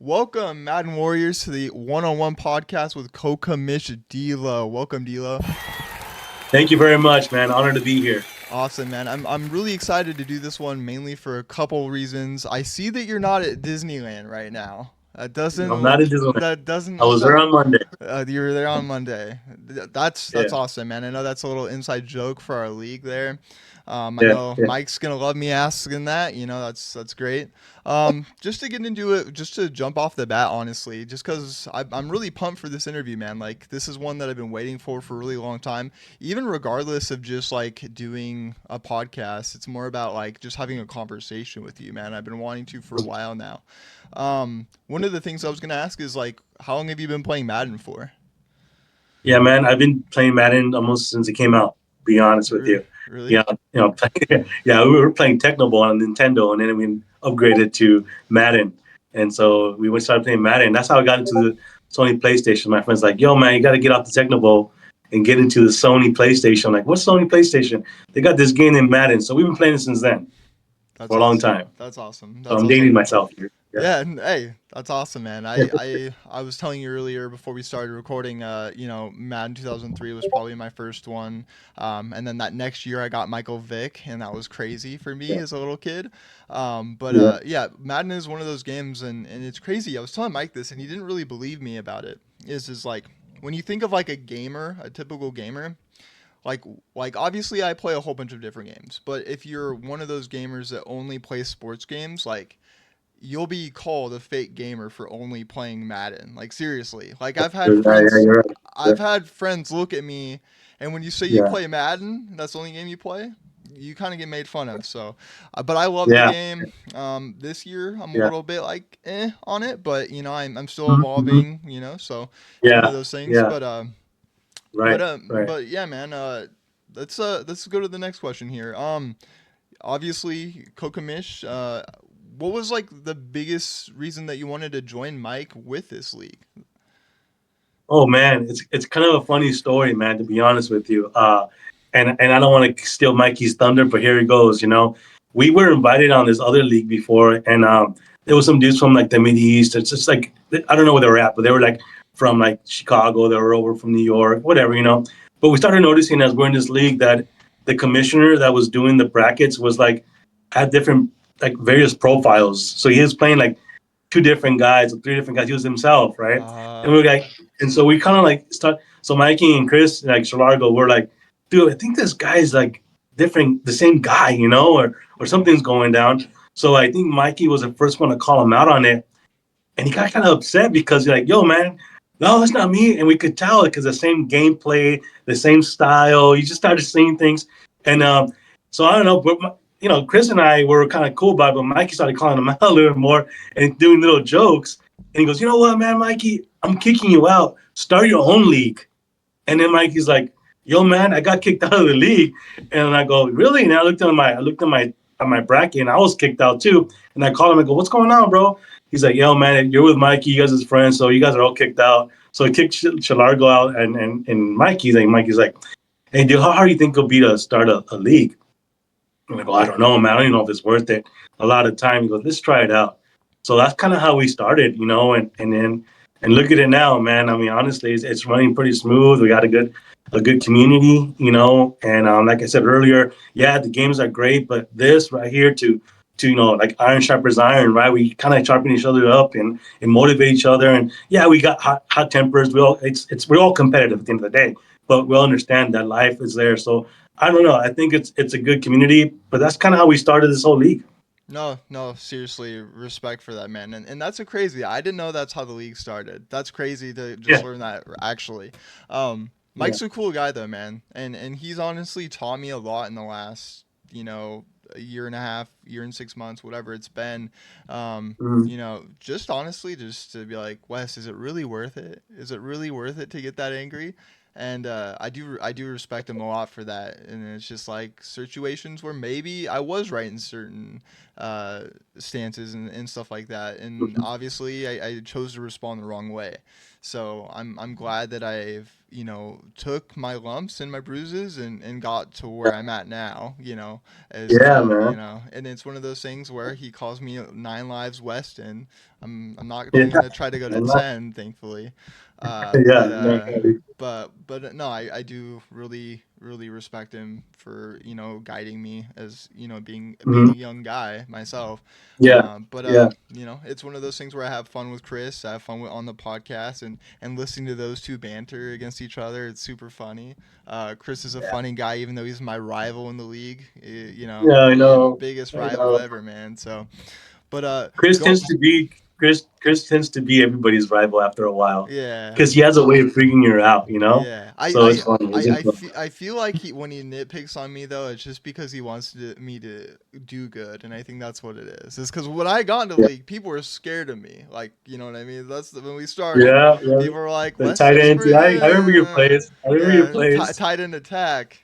Welcome, Madden Warriors, to the one-on-one podcast with commish D'Lo. Welcome, D'Lo. Thank you very much, man. Honored to be here. Awesome, man. I'm really excited to do this one mainly for a couple reasons. I see that you're not at Disneyland right now. That I'm not doesn't in Disneyland. that doesn't I was there on Monday. you were there on Monday. That's Yeah, awesome, man. I know that's a little inside joke for our league there. I yeah, know yeah. Mike's gonna love me asking that. That's great. Just to get into it, just to jump off the bat, honestly, just because I'm really pumped for this interview, man. Like this is one that I've been waiting for a really long time. Even regardless of just like doing a podcast, it's more about like just having a conversation with you, man. I've been wanting to for a while now. One of the things I was gonna ask is like, how long have you been playing Madden for? Yeah, man. I've been playing Madden almost since it came out. Be honest with you. Really? Yeah, yeah. We were playing Technoble on Nintendo, and then we upgraded to Madden, and so we went started playing Madden. That's how I got into the Sony PlayStation. My friend's like, "Yo, man, you got to get off the Technoble and get into the Sony PlayStation." I'm like, what's Sony PlayStation? They got this game in Madden, so we've been playing it since then That's for a long awesome. time. That's awesome. So That's I'm dating awesome. myself here. Yeah. Yeah, and hey, that's awesome, man. I was telling you earlier before we started recording. Madden 2003 was probably my first one, and then that next year I got Michael Vick, and that was crazy for me Yeah. as a little kid. Yeah. Yeah, Madden is one of those games, and it's crazy. I was telling Mike this, and he didn't really believe me about it. Is like when you think of like a gamer, a typical gamer, like like obviously I play a whole bunch of different games, but if you're one of those gamers that only plays sports games, like you'll be called a fake gamer for only playing Madden. Like seriously. Like Yeah, you're right. Yeah. I've had friends look at me and when you say you Yeah. play Madden, that's the only game you play, you kind of get made fun of. So, but I love the Yeah. game. This year I'm a Yeah. little bit like on it, but I'm still Mm-hmm. evolving. So it's one of Yeah. those things. Yeah. Right. Right. But yeah, man. Let's go to the next question here. Obviously Kokamish. What was like the biggest reason that you wanted to join Mike with this league? Oh man, it's kind of a funny story, man. To be honest with you, and I don't want to steal Mikey's thunder, but here it goes. We were invited on this other league before, and there was some dudes from like the Mid East. It's just like I don't know where they were at, but they were like from like Chicago. They were over from New York, whatever. But we started noticing as we're in this league that the commissioner that was doing the brackets was like had different like various profiles. So he was playing like two different guys or three different guys. He was himself, right? And we Uh, are like, and so we kind of like start. So Mikey and Chris, like Shalargo, were like, dude, I think this guy is like different, the same guy, or something's going down. So I think Mikey was the first one to call him out on it, and he got kind of upset because he's like, yo, man. No, that's not me. And we could tell it because the same gameplay, the same style. You just started seeing things. And so I don't know, but Chris and I were kind of cool about it, but Mikey started calling him out a little more and doing little jokes. And he goes, you know what, man, Mikey, I'm kicking you out. Start your own league. And then Mikey's like, yo, man, I got kicked out of the league. And I go, really? And I looked at my bracket and I was kicked out too. And I called him and go, what's going on, bro? He's like, yo, man, you're with Mikey. You guys are friends, so you guys are all kicked out. So he kicked Shalargo out and Mikey's like, hey, dude, how hard do you think it'll be to start a league? And I go, I don't know, man. I don't even know if it's worth it. A lot of time. He goes, let's try it out. So that's kind of how we started, and look at it now, man. I mean, honestly, it's running pretty smooth. We got a good community, and like I said earlier, yeah, the games are great, but this right here to like iron sharpens iron, right? We kind of sharpen each other up and motivate each other, and yeah, we got hot tempers. We're all competitive at the end of the day, but we all understand that life is there. So I don't know. I think it's a good community, but that's kind of how we started this whole league. no, seriously, respect for that, man. And that's a crazy. I didn't know that's how the league started. That's crazy to just Yeah, learn that actually. yeah. Mike's a cool guy though, man. And he's honestly taught me a lot in the last, a year and a half, year and 6 months, whatever it's been. Mm, Just honestly, just to be like, Wes, is it really worth it? Is it really worth it to get that angry? And I do respect him a lot for that. And it's just like situations where maybe I was right in certain uh, stances and stuff like that. And mhm. obviously, I chose to respond the wrong way. So I'm glad that I've took my lumps and my bruises and got to where I'm at now, as Yeah, man. and it's one of those things where he calls me 9 lives west, and I'm not only Yeah. gonna try to go to I'm not, 10, thankfully. yeah. But No, no, I do really really respect him for guiding me as being mhm. a young guy myself. Yeah. But Yeah. it's one of those things where I have fun with Chris. I have fun on the podcast, and listening to those two banter against each other. It's super funny. Chris is a Yeah. funny guy, even though he's my rival in the league. Yeah. I know. Biggest I rival know. ever, man. So, but Chris go. tends to be Chris. Chris tends to be everybody's rival after a while Yeah, because he has a way of freaking you out. You know. yeah. So it's funny. It's just funny. I feel like when he nitpicks on me though, it's just because he wants me to do good, and I think that's what it is. It's because when I got into the Yeah. league, people were scared of me. Like, you know what I mean? When we started. Yeah. Yeah. People were like, The "What's tight this end. for?" Yeah, I remember your plays. I remember your Yeah, plays. tight end attack,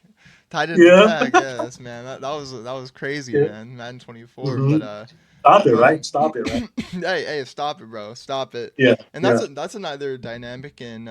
tight end Yeah. attack. Yes, man. That was crazy, Yeah. man. Madden 24, Hmm. but Stop it, um, right? Stop it, right? hey, stop it, bro. Stop it. Yeah. And Yeah. that's another dynamic in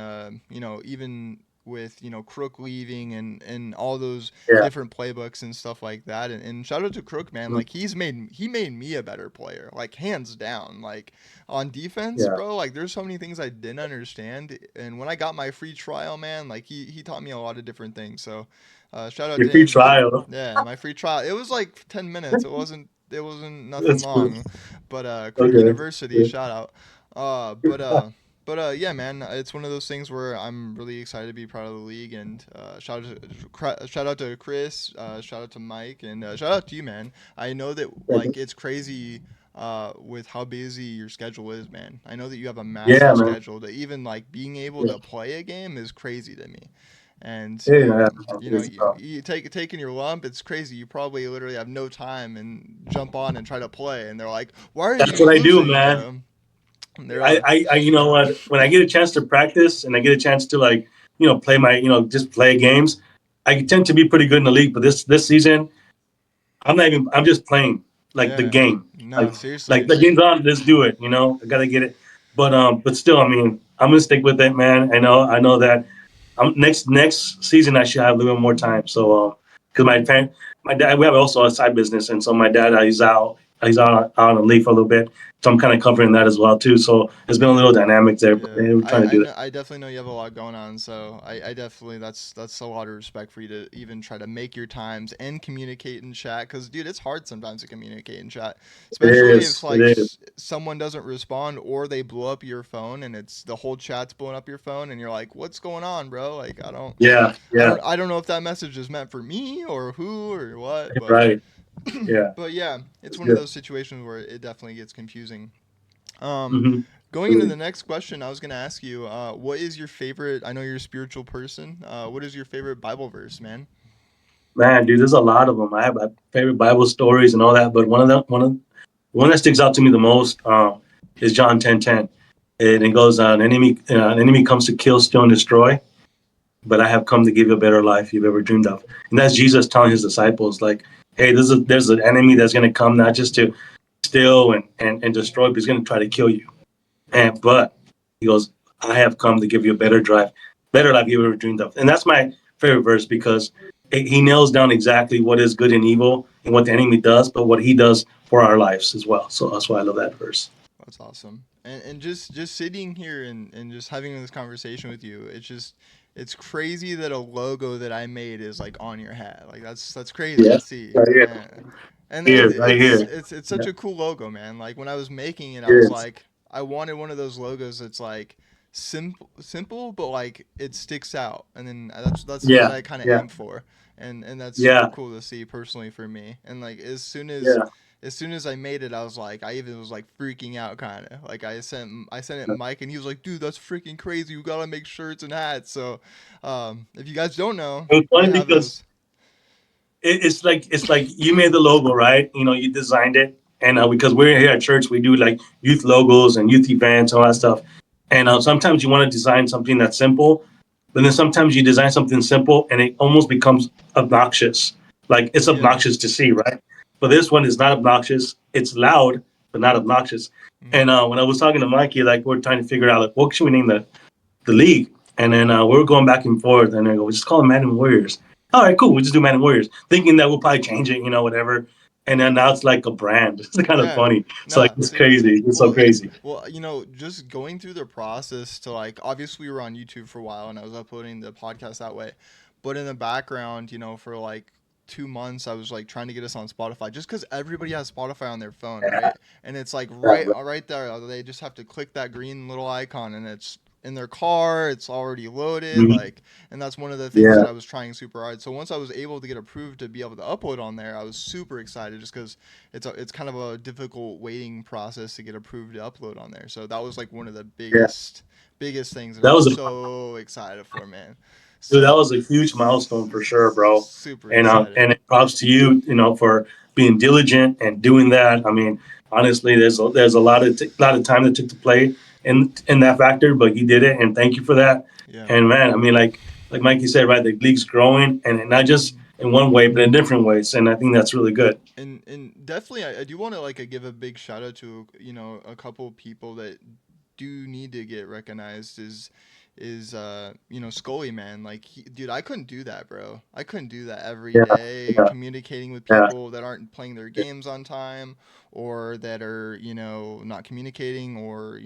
even with Crook leaving and all those Yeah. different playbooks and stuff like that. And shout out to Crook, man. Mhm. Like he made me a better player, like hands down. Like on defense, Yeah. bro. Like there's so many things I didn't understand, and when I got my free trial, man, like he taught me a lot of different things. So shout out Your to free him. trial. Yeah, my free trial. It was like 10 minutes. It wasn't nothing That's cool. long, but Crook Okay. University, Yeah. shout out. But yeah, man, it's one of those things where I'm really excited to be part of the league, and shout out to Chris, shout out to Mike, and shout out to you, man. I know that like it's crazy with how busy your schedule is, man. I know that you have a Yeah, massive man. schedule. That even like being able Yeah. to play a game is crazy to me. And Yeah. Yeah. It's you taking your lump, it's crazy. You probably literally have no time and jump on and try to play, and they're like, "Why are That's you what I do, losing?" man. And they're like, You know what? When I get a chance to practice and I get a chance to like, play my, just play games, I tend to be pretty good in the league. But this season, I'm not even. I'm just playing like the "Yeah, game. no, Like seriously, the game's on. Let's do it. I gotta get it. But still, I mean, I'm gonna stick with it, man. I know that next season I should have a little bit more time. So, because my dad, we have also a side business, and so my dad, he's out on the leave for a little bit. So I'm kind of covering that as well too. So there's been a little dynamic there, but yeah." we're trying to do it. I definitely know you have a lot going on, so I definitely that's a lot of respect for you to even try to make your times and communicate in chat. Because dude, it's hard sometimes to communicate in chat, It especially if is. It like is. someone doesn't respond or they blow up your phone and it's the whole chat's blowing up your phone, and you're like, "What's going on, bro?" Like Yeah. Yeah. I don't know if that message is meant for me or who or what, but Right. Yeah. but yeah, it's It's one of good. those situations where it definitely gets confusing. Um, Hmm. Going into the next question, I was going to ask you, what is your favorite? I know you're a spiritual person. What is your favorite Bible verse, man? Man, dude, there's a lot of them. I have my favorite Bible stories and all that, but one that sticks out to me the most is John 10:10. And it goes, an enemy comes to kill, steal, and destroy, but I have come to give you a better life you've ever dreamed of. And that's Jesus telling his disciples, like, hey, there's an enemy that's going to come not just to steal and destroy, but he's going to try to kill you. But he goes, I have come to give you a better life you've ever dreamed of. And that's my favorite verse because he nails down exactly what is good and evil and what the enemy does, but what he does for our lives as well. So that's why I love that verse. That's awesome. And just sitting here and just having this conversation with you, it's crazy that a logo that I made is like on your hat. Like that's crazy Yeah, to see. right here, And right here. it's Yeah, such a cool logo, man. Like when I was making it, I it was is. like, I wanted one of those logos that's like simple, but like it sticks out. And then that's what Yeah, I kind of yeah, aim for. And that's super yeah, cool to see personally for me. And like yeah. as soon as I made it, I was like, I even was like freaking out, kind of. Like I sent it to Mike, and he was like, "Dude, that's freaking crazy. You gotta make shirts and hats." So, if you guys don't know, It was we funny have because those. it's like you made the logo, right? You designed it, and because we're here at church, we do like youth logos and youth events and all that stuff. And sometimes you want to design something that's simple, but then sometimes you design something simple and it almost becomes obnoxious. Like it's Yeah. obnoxious to see, right? But this one is not obnoxious. It's loud, but not obnoxious. Mm-hmm. And when I was talking to Mikey, like we're trying to figure out like what should we name the league, And then we were going back and forth, and I go, we just call them Madden Warriors. All right, cool. We just do Madden Warriors, thinking that we'll probably change it, whatever. And then now it's like a brand. It's kind of Yeah. funny. It's like Nah, it's same. crazy. It's so Well, crazy. just going through the process to like obviously we were on YouTube for a while and I was uploading the podcast that way. But in the background, for like 2 months I was like trying to get us on Spotify just because everybody has Spotify on their phone, Yeah, right? And it's like yeah, right there. They just have to click that green little icon and it's in their car, it's already loaded, mhm, like, and that's one of the things that yeah, I was trying super hard. So once I was able to get approved to be able to upload on there, I was super excited just because it's kind of a difficult waiting process to get approved to upload on there. So that was like one of the yeah. biggest things that That I'm was a so excited for, man. Dude, that So was a huge milestone for sure, bro. super excited. And props to you, for being diligent and doing that. I mean, honestly, there's a lot of time that took to play in that factor, but you did it, and thank you for that. Yeah. And man, I mean, like Mikey said, right, the league's growing, and not just Mhm. in one way, but in different ways, and I think that's really good. And definitely I do want to like give a big shout out to a couple people that do need to get recognized is Scully, man. Like dude, I couldn't do that, bro. I couldn't do that every Yeah, day yeah, communicating with yeah, people that aren't playing their games on time or that are not communicating or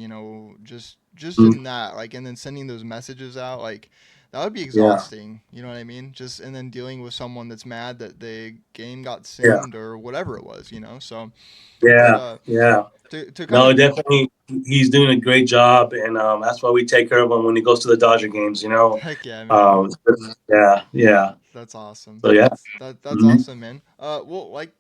just mm, in that like and then sending those messages out like that would be yeah, exhausting, you know what I mean? Just and then dealing with someone that's mad that the game got yeah, simmed or whatever it was. So, but yeah, yeah. to kind No, of definitely, he's doing a great job, and that's why we take care of him when he goes to the Dodger games. heck yeah, man. Yeah, yeah. That's awesome. So yeah. That's Hmm. awesome, man. Well, like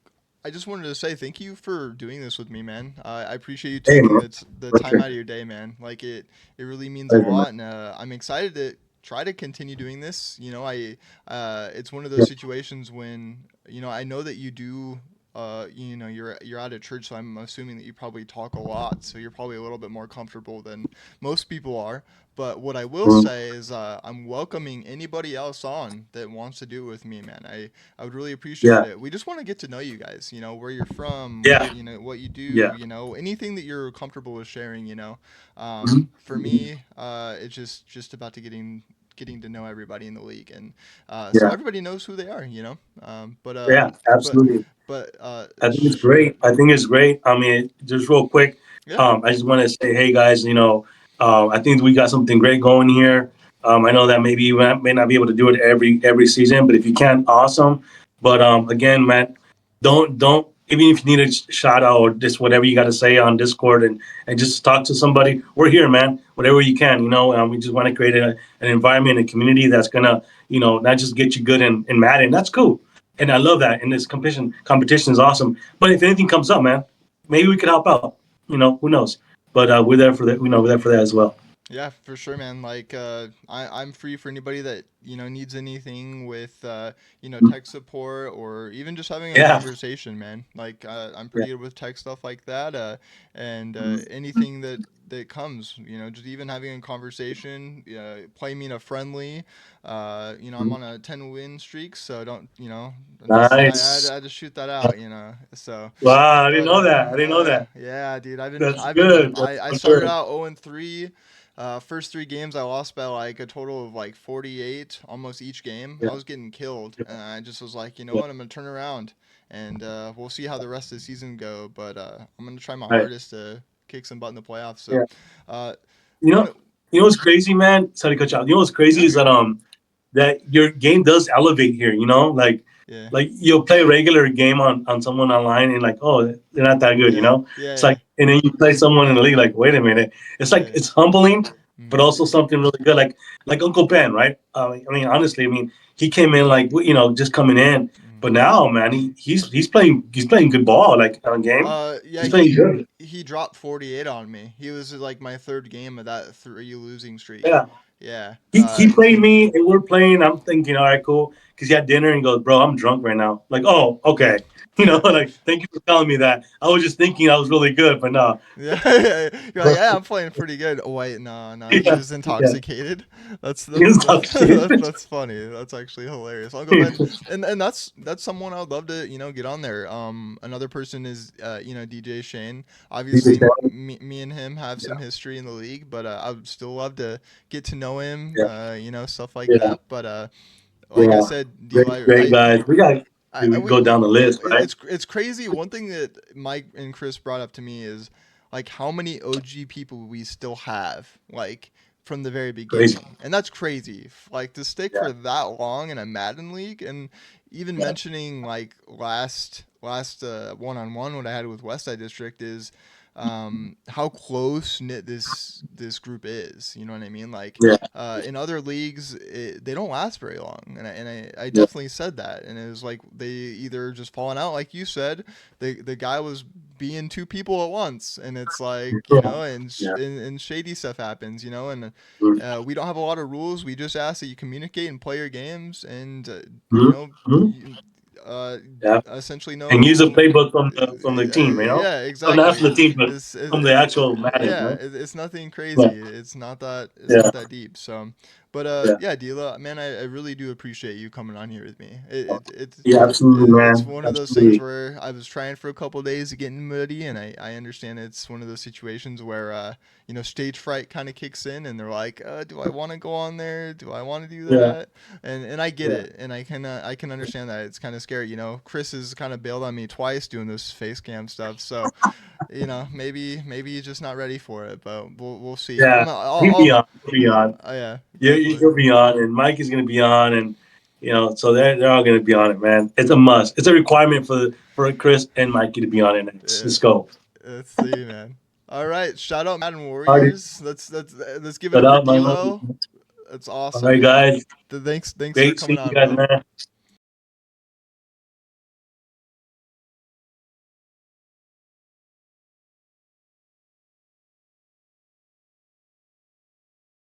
I just wanted to say thank you for doing this with me, man. I appreciate you Hey, taking man, the for time sure. out of your day, man. Like it really means a Pleasure, man. lot, and I'm excited to try to continue doing this. I it's one of Yeah, those situations when I know that you do. You're at a church, so I'm assuming that you probably talk a lot, so you're probably a little bit more comfortable than most people are. But what I will mhm, say is I'm welcoming anybody else on that wants to do it with me, man. I would really appreciate yeah, it. We just want to get to know you guys, where you're from, yeah, what you do, yeah. anything that you're comfortable with sharing. Mhm, For mhm, me, it's just about to getting to know everybody in the league, and so yeah, everybody knows who they are. But yeah. but Absolutely. but I think it's great. I think it's great. I mean, just real quick, yeah, I just want to say, hey guys, I think we got something great going here. I know that maybe you may not be able to do it every season, but if you can, awesome. But again, man, don't even if you need a shout out or just whatever you got to say on Discord and just talk to somebody. We're here, man. Whatever you can, we just want to create an environment, a community that's gonna, not just get you good in Madden. That's cool, and I love that. And this competition is awesome. But if anything comes up, man, maybe we could help out. Who knows? But we're there for that. We're there for that as well. Yeah, for sure, man. Like, I'm free for anybody that needs anything with tech support or even just having a Yeah, conversation, man. Like, I'm yeah, pretty good with tech stuff like that. And mhm, anything that comes, just even having a conversation, play me in a friendly. I'm mhm. on a 10-win streak, so don't I Nice. had to shoot that out. So, Wow, I didn't but know that. I didn't know that. yeah, dude, That's I've been good. That's I for started sure. out 0-3. First 3 games I lost by like a total of like 48 almost each game. Yeah, I was getting killed, yeah, and I just was like, you know yeah. what, I'm gonna turn around, and we'll see how the rest of the season go. But I'm gonna try my Right. hardest to kick some butt in the playoffs. So, Yeah. uh, You one know, you know what's crazy, man? Sorry to cut you off. You know what's crazy no, is you're good. that your game does elevate here. Yeah, Like you'll play a regular game on someone online and like, oh, they're not that good. yeah, It's yeah, like, and then you play someone in the league, like, wait a minute. It's yeah, like it's humbling, yeah. but also something really good. Like Uncle Ben, right? I mean, honestly, I mean, he came in like just coming in, Mm-hmm. but now, man, he's playing good ball like on a game. Yeah, He's playing good. he dropped 48 on me. He was like my third game of that 3 losing streak. Yeah. Yeah. He played me and we're playing. I'm thinking, all right, cool. Because he had dinner and he goes, bro, I'm drunk right now. Like, oh, Yeah. okay. Yeah. Like, thank you for telling me that. I was just thinking I was really good, but no. Yeah, you're like, yeah, I'm playing pretty good. Oh, wait, no, he Yeah, was yeah. intoxicated. That's He that's was that's intoxicated. that's funny. That's actually hilarious. Uncle Ben, and that's someone I'd love to get on there. Another person is DJ Shane. He's the obviously same. me and him have Yeah, some history in the league, but I would still love to get to know him. yeah, Stuff like yeah, that. But like I yeah. said, Deal, Great, great guys. We got to go down the list, right? it's crazy. One thing that Mike and Chris brought up to me is like how many OG people we still have, like from the very Crazy. beginning, and that's crazy. Like to stick Yeah, for that long in a Madden league, and even yeah, mentioning like last one on one what I had with Westside District is how close knit this group is. You know what I mean? Like yeah, in other leagues, they don't last very long, and I yeah, definitely said that. And it was like they either just falling out, like you said, the guy was being two people at once, and it's like yeah, yeah. and shady stuff happens, and Mhm, we don't have a lot of rules. We just ask that you communicate and play your games, and mhm, mhm. uh, Yeah, essentially and use the no. playbook from the team, Yeah, from not from exactly. the team, but from the actual Madden, Yeah, it's nothing Yeah, crazy. It's yeah, not that deep. So, but yeah. yeah, Dila, man, I really do appreciate you coming on here with me. Yeah, absolutely, It's man. one of those things Absolutely. where I was trying for a couple days to get muddy, and I understand it's one of those situations where stage fright kind of kicks in, and they're like, do I want to go on there? Do I want to do Yeah, that? And I get yeah. it, and I can understand that it's kind of scary. Chris has kind of bailed on me twice doing this face cam stuff, so maybe he's just not ready for it, but we'll see. Yeah, he'll be on. He'll be on. Yeah, You, definitely. will be on, and Mike is going to be on, and so they're all going to be on it, man. It's a must. It's a requirement for Chris and Mikey to be on it. Yeah, Let's go. let's see, man. All right, shout out Madden Party, Warriors. Let's give it shut up for out, my man. D'Lo. That's All awesome, right, man. guys. Thanks for Great coming seeing you on, guys, bro. man.